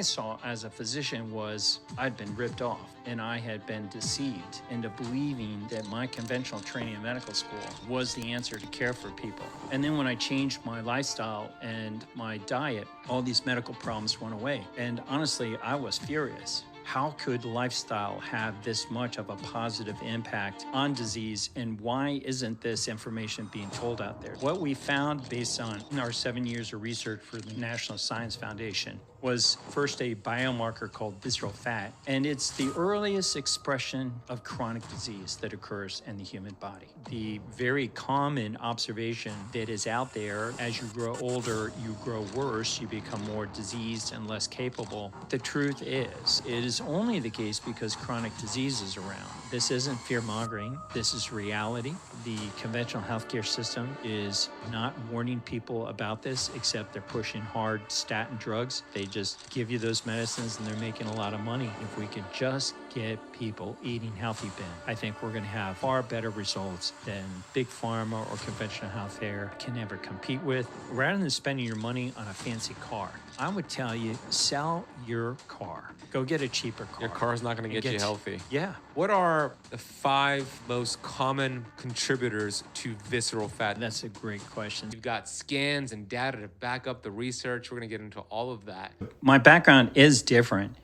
saw as a physician was I'd been ripped off, and I had been deceived into believing that my conventional training in medical school was the answer to care for people. And then when I changed my lifestyle and my diet, all these medical problems went away. And honestly, I was furious. How could lifestyle have this much of a positive impact on disease, and why isn't this information being told out there? What we found based on our 7 years of research for the National Science Foundation was first a biomarker called visceral fat, and it's the earliest expression of chronic disease that occurs in the human body. The very common observation that is out there, as you grow older, you grow worse, you become more diseased and less capable. The truth is, it is only the case because chronic disease is around. This isn't fear-mongering, this is reality. The conventional healthcare system is not warning people about this, except they're pushing hard statin drugs. They just give you those medicines and they're making a lot of money. If we could just get people eating healthy, Ben, I think we're going to have far better results than big pharma or conventional healthcare can ever compete with. Rather than spending your money on a fancy car, I would tell you, sell your car. Go get a cheaper car. Your car's not going to get you healthy. Yeah. What are the 5 most common contributors to visceral fat? That's a great question. You've got scans and data to back up the research. We're going to get into all of that. My background is different,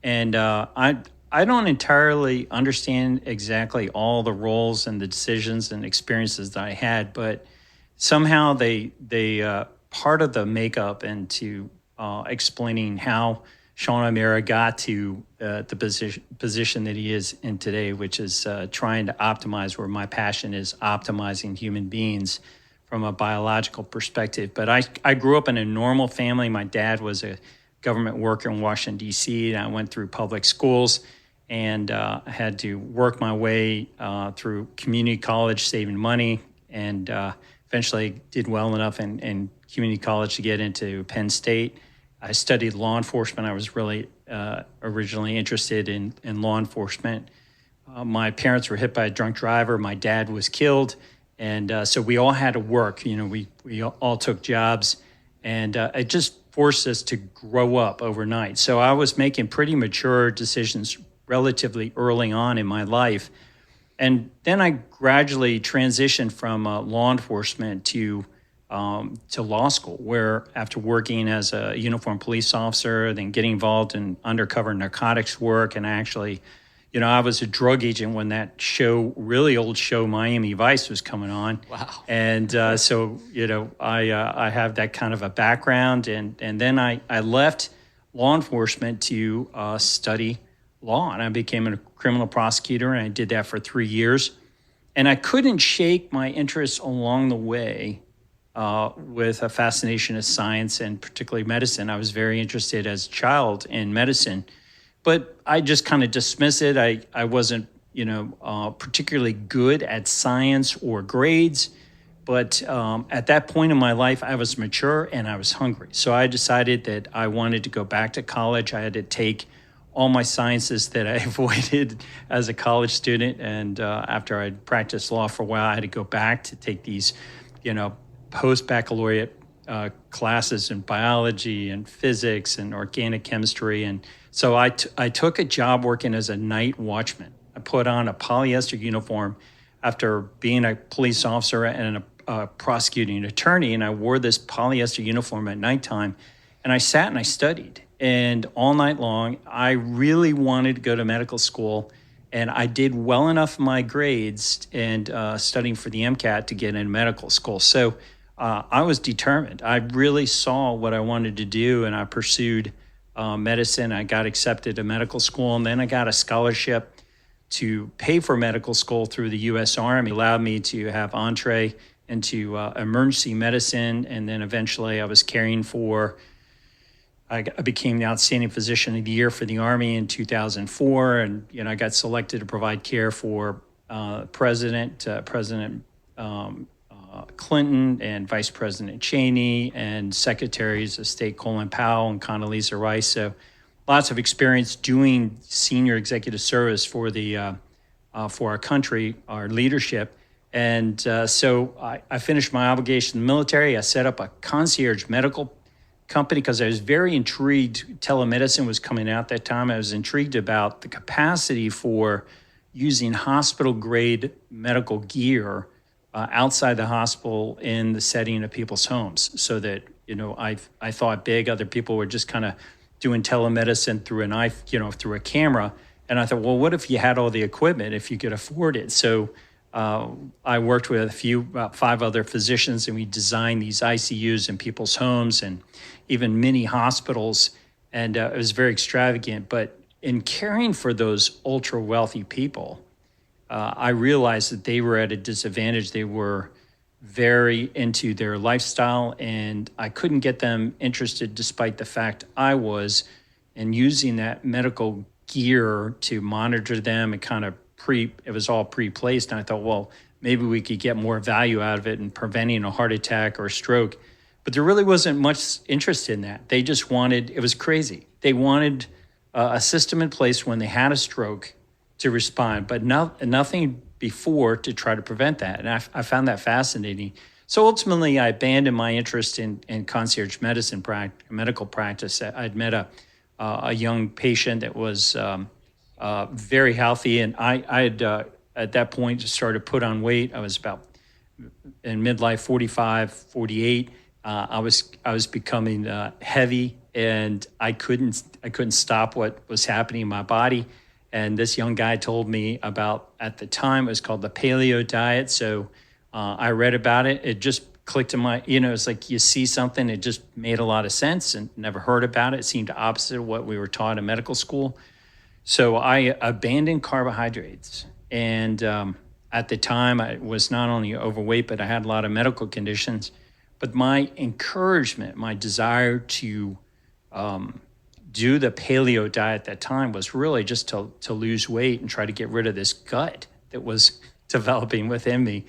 and I don't entirely understand exactly all the roles and the decisions and experiences that I had, but somehow they part of the makeup into explaining how Sean O'Mara got to the position that he is in today, which is trying to optimize, where my passion is optimizing human beings from a biological perspective. But I grew up in a normal family. My dad was a government worker in Washington, D.C., and I went through public schools and had to work my way through community college, saving money, and eventually did well enough in community college to get into Penn State. I studied law enforcement. I was really originally interested in law enforcement. My parents were hit by a drunk driver. My dad was killed. And so we all had to work. You know, we all took jobs. And it just forced us to grow up overnight. So I was making pretty mature decisions relatively early on in my life. And then I gradually transitioned from law enforcement to law school, where after working as a uniformed police officer, then getting involved in undercover narcotics work, and actually, you know, I was a drug agent when that show, really old show, Miami Vice, was coming on. Wow. And so, you know, I have that kind of a background, and then I left law enforcement to study law, and I became a criminal prosecutor, and I did that for 3 years. And I couldn't shake my interest along the way with a fascination of science and particularly medicine. I was very interested as a child in medicine, but I just kind of dismissed it. I wasn't, you know, particularly good at science or grades, but at that point in my life, I was mature and I was hungry. So I decided that I wanted to go back to college. I had to take all my sciences that I avoided as a college student. And after I'd practiced law for a while, I had to go back to take these, you know, post-baccalaureate classes in biology and physics and organic chemistry. And so I took a job working as a night watchman. I put on a polyester uniform after being a police officer and a prosecuting attorney, and I wore this polyester uniform at nighttime, and I sat and I studied. And all night long, I really wanted to go to medical school, and I did well enough in my grades and studying for the MCAT to get into medical school. So I was determined. I really saw what I wanted to do, and I pursued medicine. I got accepted to medical school, and then I got a scholarship to pay for medical school through the U.S. Army. It allowed me to have entree into emergency medicine, and then eventually I was caring for, I became the Outstanding Physician of the Year for the Army in 2004, and I got selected to provide care for President Clinton and Vice President Cheney and Secretaries of State Colin Powell and Condoleezza Rice. So lots of experience doing senior executive service for for our country, our leadership. And so I finished my obligation in the military. I set up a concierge medical company because I was very intrigued. Telemedicine was coming out that time. I was intrigued about the capacity for using hospital-grade medical gear outside the hospital in the setting of people's homes, so that I thought big. Other people were just kind of doing telemedicine through through a camera, and I thought, well, what if you had all the equipment if you could afford it? So I worked with about 5 other physicians, and we designed these ICUs in people's homes and even mini hospitals, and it was very extravagant. But in caring for those ultra wealthy people, I realized that they were at a disadvantage. They were very into their lifestyle, and I couldn't get them interested despite the fact I was, and using that medical gear to monitor them and kind of it was all pre-placed. And I thought, well, maybe we could get more value out of it in preventing a heart attack or a stroke. But there really wasn't much interest in that. They just wanted, it was crazy. They wanted a system in place when they had a stroke to respond, but nothing before to try to prevent that. And I found that fascinating. So ultimately, I abandoned my interest in concierge medicine medical practice. I'd met a young patient that was very healthy, and I had at that point just started to put on weight. I was about in midlife, 45, 48. I was becoming heavy, and I couldn't stop what was happening in my body. And this young guy told me about, at the time, it was called the Paleo diet. So I read about it. It just clicked in my, it's like you see something, it just made a lot of sense, and never heard about it. It seemed opposite of what we were taught in medical school. So I abandoned carbohydrates. And at the time, I was not only overweight, but I had a lot of medical conditions. But my encouragement, my desire to do the paleo diet at that time was really just to lose weight and try to get rid of this gut that was developing within me.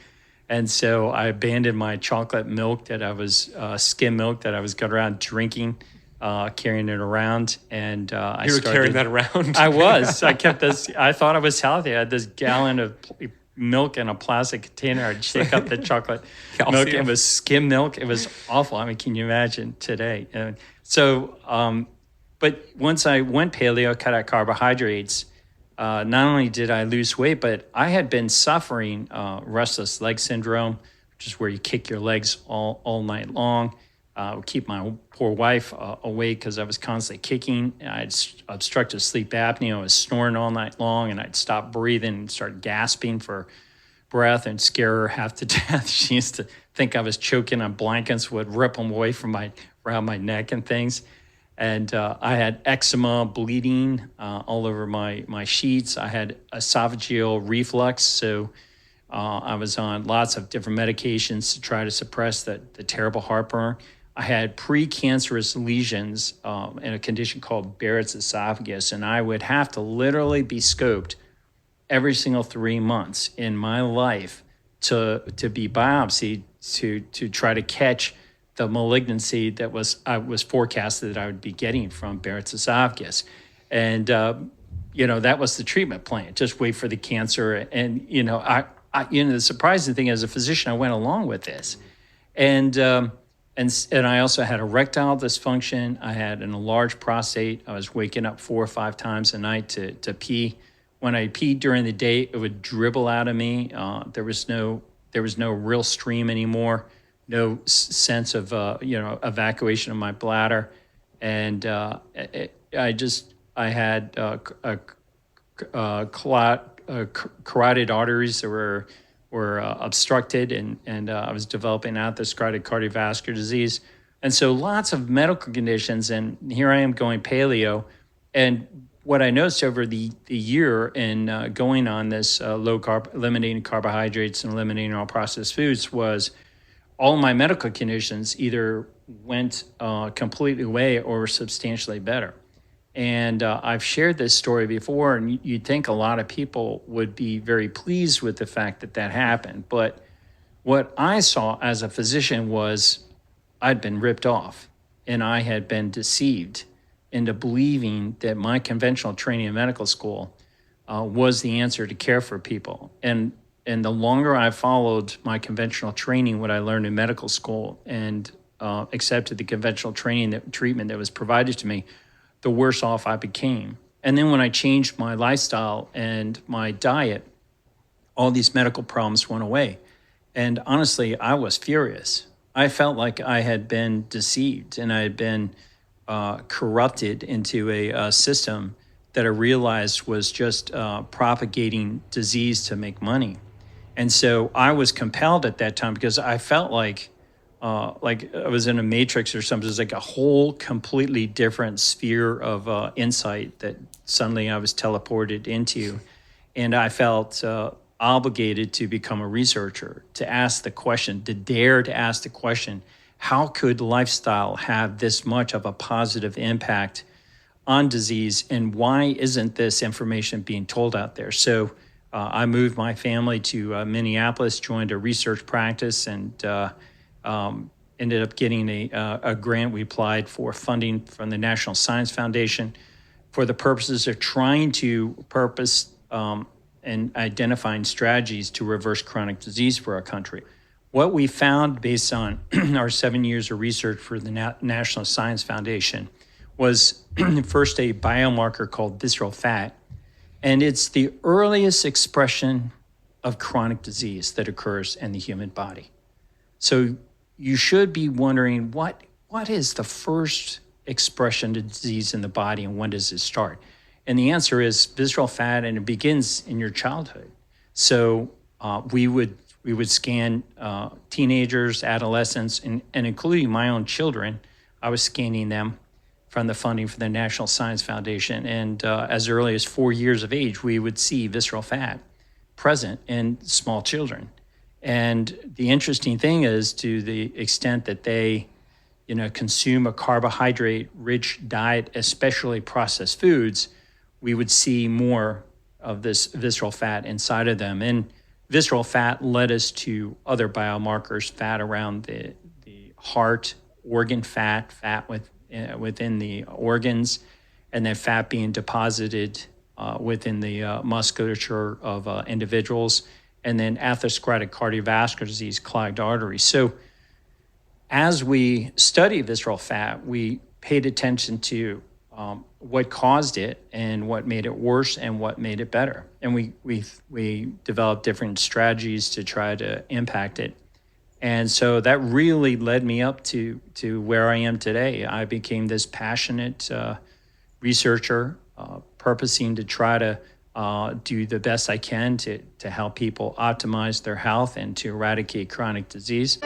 And so I abandoned my chocolate milk that I was, skim milk that I was going around drinking, carrying it around. And you were carrying that around? I was. I kept this, I thought I was healthy. I had this gallon of milk in a plastic container. I'd shake up the chocolate milk. It was skim milk. It was awful. I mean, can you imagine today? But once I went paleo, cut out carbohydrates, not only did I lose weight, but I had been suffering restless leg syndrome, which is where you kick your legs all night long. Would keep my poor wife awake because I was constantly kicking. I had obstructive sleep apnea. I was snoring all night long, and I'd stop breathing and start gasping for breath and scare her half to death. She used to think I was choking on blankets, would rip them away from around my neck and things. And I had eczema, bleeding all over my sheets. I had esophageal reflux, so I was on lots of different medications to try to suppress the terrible heartburn. I had precancerous lesions in a condition called Barrett's esophagus, and I would have to literally be scoped every single 3 months in my life to be biopsied to try to catch the malignancy that I was forecasted that I would be getting from Barrett's esophagus. And, that was the treatment plan. Just wait for the cancer. And, the surprising thing as a physician, I went along with this. And I also had erectile dysfunction. I had an enlarged prostate. I was waking up 4 or 5 times a night to pee. When I peed during the day, it would dribble out of me. There was no real stream anymore. No sense of evacuation of my bladder, and I had carotid arteries that were obstructed, and I was developing atherosclerotic cardiovascular disease, and so lots of medical conditions. And here I am going paleo, and what I noticed over the year in going on this low carb, eliminating carbohydrates and eliminating all processed foods was, all my medical conditions either went completely away or were substantially better. And I've shared this story before, and you'd think a lot of people would be very pleased with the fact that happened. But what I saw as a physician was I'd been ripped off, and I had been deceived into believing that my conventional training in medical school was the answer to care for people. And the longer I followed my conventional training, what I learned in medical school, and accepted the conventional treatment that was provided to me, the worse off I became. And then when I changed my lifestyle and my diet, all these medical problems went away. And honestly, I was furious. I felt like I had been deceived and I had been corrupted into a system that I realized was just propagating disease to make money. And so I was compelled at that time because I felt like I was in a matrix or something. It was like a whole completely different sphere of insight that suddenly I was teleported into. And I felt obligated to become a researcher, to ask the question, to dare to ask the question, how could lifestyle have this much of a positive impact on disease, and why isn't this information being told out there? So I moved my family to Minneapolis, joined a research practice, and ended up getting a grant. We applied for funding from the National Science Foundation for the purposes of trying to and identifying strategies to reverse chronic disease for our country. What we found based on our 7 years of research for the National Science Foundation was first a biomarker called visceral fat, and it's the earliest expression of chronic disease that occurs in the human body. So you should be wondering, what is the first expression of disease in the body and when does it start? And the answer is visceral fat, and it begins in your childhood. So we would scan teenagers, adolescents, and including my own children. I was scanning them from the funding for the National Science Foundation. And as early as 4 years of age, we would see visceral fat present in small children. And the interesting thing is, to the extent that they consume a carbohydrate-rich diet, especially processed foods, we would see more of this visceral fat inside of them. And visceral fat led us to other biomarkers, fat around the heart, organ fat within the organs, and then fat being deposited within the musculature of individuals, and then atherosclerotic cardiovascular disease, clogged arteries. So as we study visceral fat, we paid attention to what caused it and what made it worse and what made it better. And we developed different strategies to try to impact it. And so that really led me up to where I am today. I became this passionate researcher, purposing to try to do the best I can to help people optimize their health and to eradicate chronic disease.